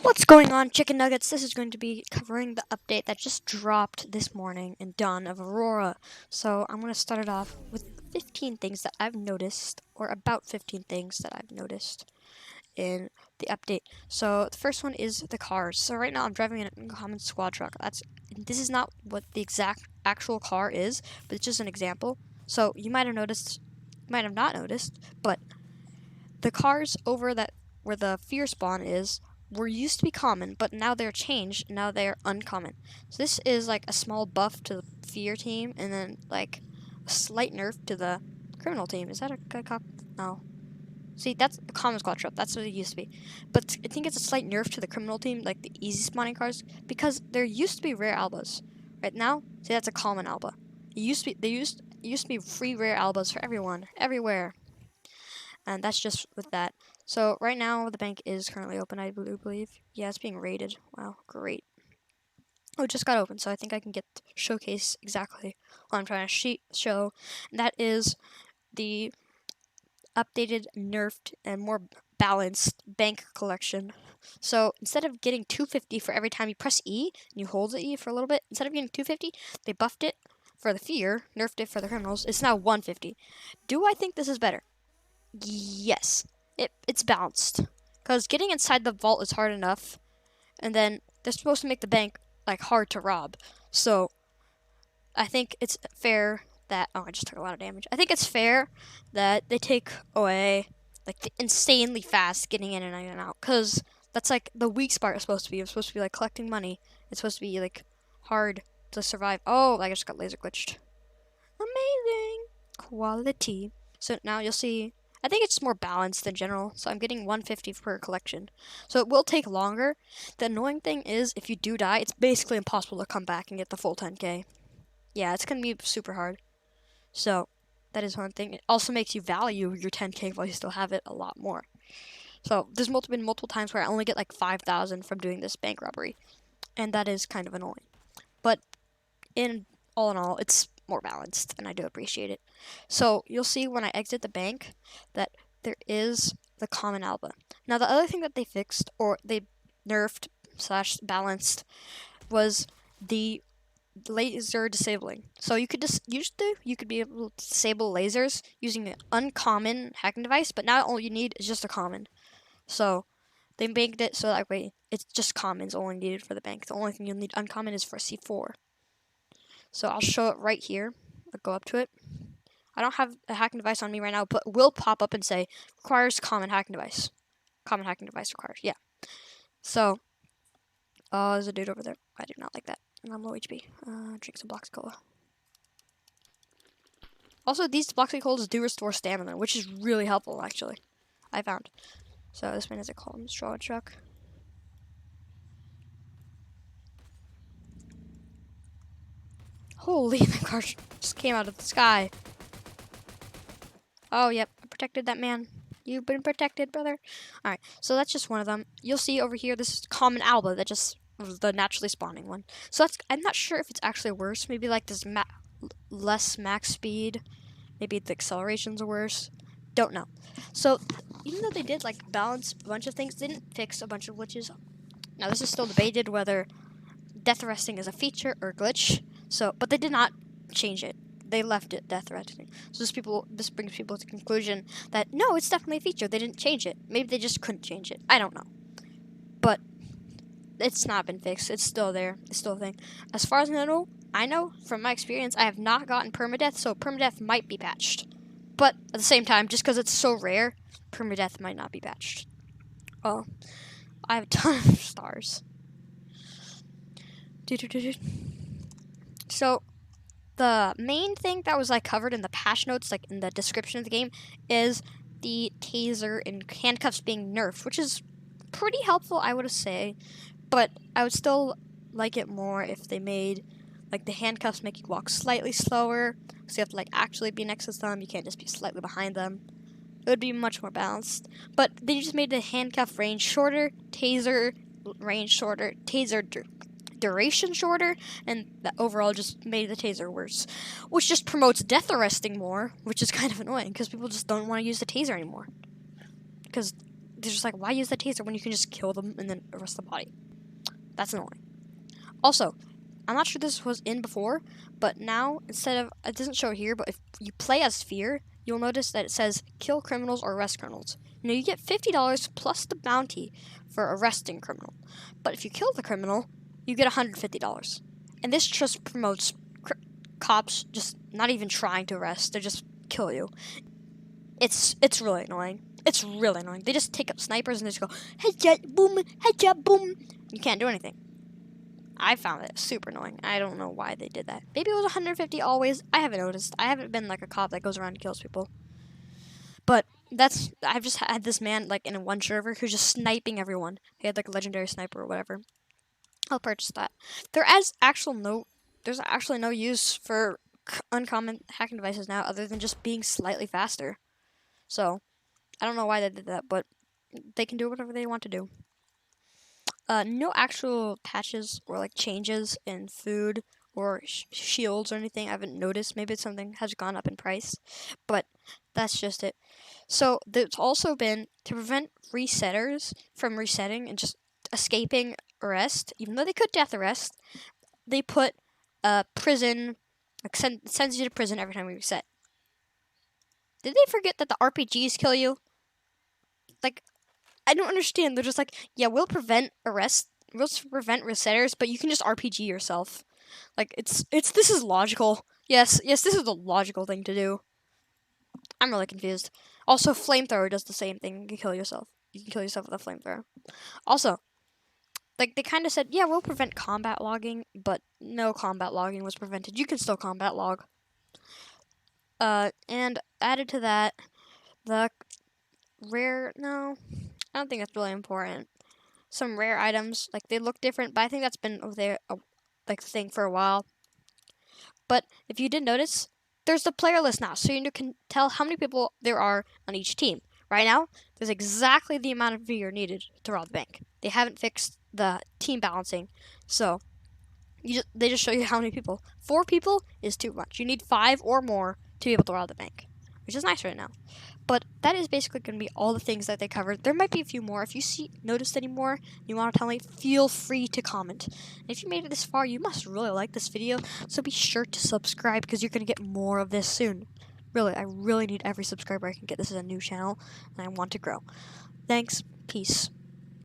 What's going on, chicken nuggets? This is going to be covering the update that just dropped this morning and done of Aurora. So I'm going to start it off with 15 things that I've noticed, or about 15 things that I've noticed in the update. So the first one is the cars. So right now I'm driving an uncommon squad truck. This is not what the exact actual car is, but it's just an example. So you might have noticed, might have not noticed, but the cars over that where the fear spawn is were used to be common, but now they're changed. Now they're uncommon. So this is like a small buff to the fear team, and then like a slight nerf to the criminal team. Is that a good cop? No. See, that's a common squad trap. That's what it used to be. But I think it's a slight nerf to the criminal team, like the easy spawning cars, because there used to be rare albas. Right now, see, that's a common alba. It used to be free rare albas for everyone, everywhere. And that's just with that. So right now the bank is currently open, I believe. Yeah, it's being raided. Wow, great. Oh, it just got open, so I think I can get showcase exactly what I'm trying to show. And that is the updated, nerfed, and more balanced bank collection. So instead of getting 250 for every time you press E and you hold the E for a little bit, instead of getting 250, they buffed it for the fear, nerfed it for the criminals. It's now 150. Do I think this is better? Yes, it's balanced. Because getting inside the vault is hard enough, and then they're supposed to make the bank like hard to rob. So I think it's fair that I just took a lot of damage. I think it's fair that they take away like the insanely fast getting in and out. Because that's like the weak spot is supposed to be. It's supposed to be like collecting money. It's supposed to be like hard to survive. Oh, I just got laser glitched. Amazing quality. So now you'll see, I think it's more balanced in general. So I'm getting 150 per collection. So it will take longer. The annoying thing is if you do die, it's basically impossible to come back and get the full 10k. Yeah, it's going to be super hard. So that is one thing. It also makes you value your 10k while you still have it a lot more. So there's been multiple times where I only get like 5,000 from doing this bank robbery. And that is kind of annoying. But in all, it's more balanced, and I do appreciate it. So you'll see when I exit the bank that there is the common alba. Now the other thing that they fixed, or they nerfed slash balanced, was the laser disabling. So you could just you could be able to disable lasers using an uncommon hacking device, but now all you need is just a common. So they banked it so that way it's just commons only needed for the bank. The only thing you'll need uncommon is for C4. So I'll show it right here. I'll go up to it. I don't have a hacking device on me right now, but it will pop up and say, requires common hacking device. Common hacking device required, yeah. So, there's a dude over there. I do not like that. And I'm low HP. Drink some blocks of cola. Also, these blocks of cola do restore stamina, which is really helpful, actually. I found. So this man is a column straw truck. Holy, the car just came out of the sky. Oh, yep, I protected that man. You've been protected, brother. Alright, so that's just one of them. You'll see over here, this is common alba that just was the naturally spawning one. So that's, I'm not sure if it's actually worse. Maybe like this less max speed. Maybe the accelerations are worse. Don't know. So even though they did like balance a bunch of things, they didn't fix a bunch of glitches. Now this is still debated whether death arresting is a feature or glitch. So, but they did not change it. They left it death arresting. So this brings people to the conclusion that no, it's definitely a feature. They didn't change it. Maybe they just couldn't change it. I don't know. But it's not been fixed. It's still there. It's still a thing. As far as I know from my experience, I have not gotten permadeath, so permadeath might be patched. But at the same time, just because it's so rare, permadeath might not be patched. Oh, I have a ton of stars. So the main thing that was like covered in the patch notes, like in the description of the game, is the taser and handcuffs being nerfed, which is pretty helpful, I would say. But I would still like it more if they made like the handcuffs make you walk slightly slower, so you have to like actually be next to them. You can't just be slightly behind them. It would be much more balanced. But they just made the handcuff range shorter, taser range shorter, taser duration shorter, and that overall just made the taser worse, which just promotes death arresting more, which is kind of annoying because people just don't want to use the taser anymore because they're just like, why use the taser when you can just kill them and then arrest the body? That's annoying. Also, I'm not sure this was in before, but now instead of, it doesn't show here, but if you play as Fear, you'll notice that it says kill criminals or arrest criminals. You get $50 plus the bounty for arresting a criminal. But if you kill the criminal, you get $150. And this just promotes cops just not even trying to arrest, they just kill you. It's really annoying. It's really annoying. They just take up snipers and they just go, headshot, boom. You can't do anything. I found it super annoying. I don't know why they did that. Maybe it was 150 always. I haven't noticed. I haven't been like a cop that goes around and kills people. But I've just had this man like in one server who's just sniping everyone. He had like a legendary sniper or whatever. I'll purchase that. There's actually no use for uncommon hacking devices now other than just being slightly faster. So, I don't know why they did that, but they can do whatever they want to do. No actual patches or like changes in food or shields or anything I haven't noticed. Maybe something has gone up in price, but that's just it. So there's also been, to prevent resetters from resetting and just escaping arrest, even though they could death arrest, they put prison, like sends you to prison every time we reset. Did they forget that the RPGs kill you? Like, I don't understand. They're just like, yeah, we'll prevent resetters, but you can just RPG yourself. Like, this is logical. Yes, this is the logical thing to do. I'm really confused. Also, flamethrower does the same thing. You can kill yourself. You can kill yourself with a flamethrower. Also, like, they kind of said, yeah, we'll prevent combat logging, but no combat logging was prevented. You can still combat log. And added to that, the rare, no, I don't think that's really important. Some rare items, like, they look different, but I think that's been over there, like, thing for a while. But if you did notice, there's the player list now, so you can tell how many people there are on each team. Right now, there's exactly the amount of vigor needed to rob the bank. They haven't fixed the team balancing, so they just show you how many people. 4 people is too much. You need 5 or more to be able to rob the bank, which is nice right now. But that is basically going to be all the things that they covered. There might be a few more. If you noticed any more, you want to tell me, feel free to comment. And if you made it this far, you must really like this video, so be sure to subscribe because you're going to get more of this soon. Really, I really need every subscriber I can get. This is a new channel, and I want to grow. Thanks. Peace.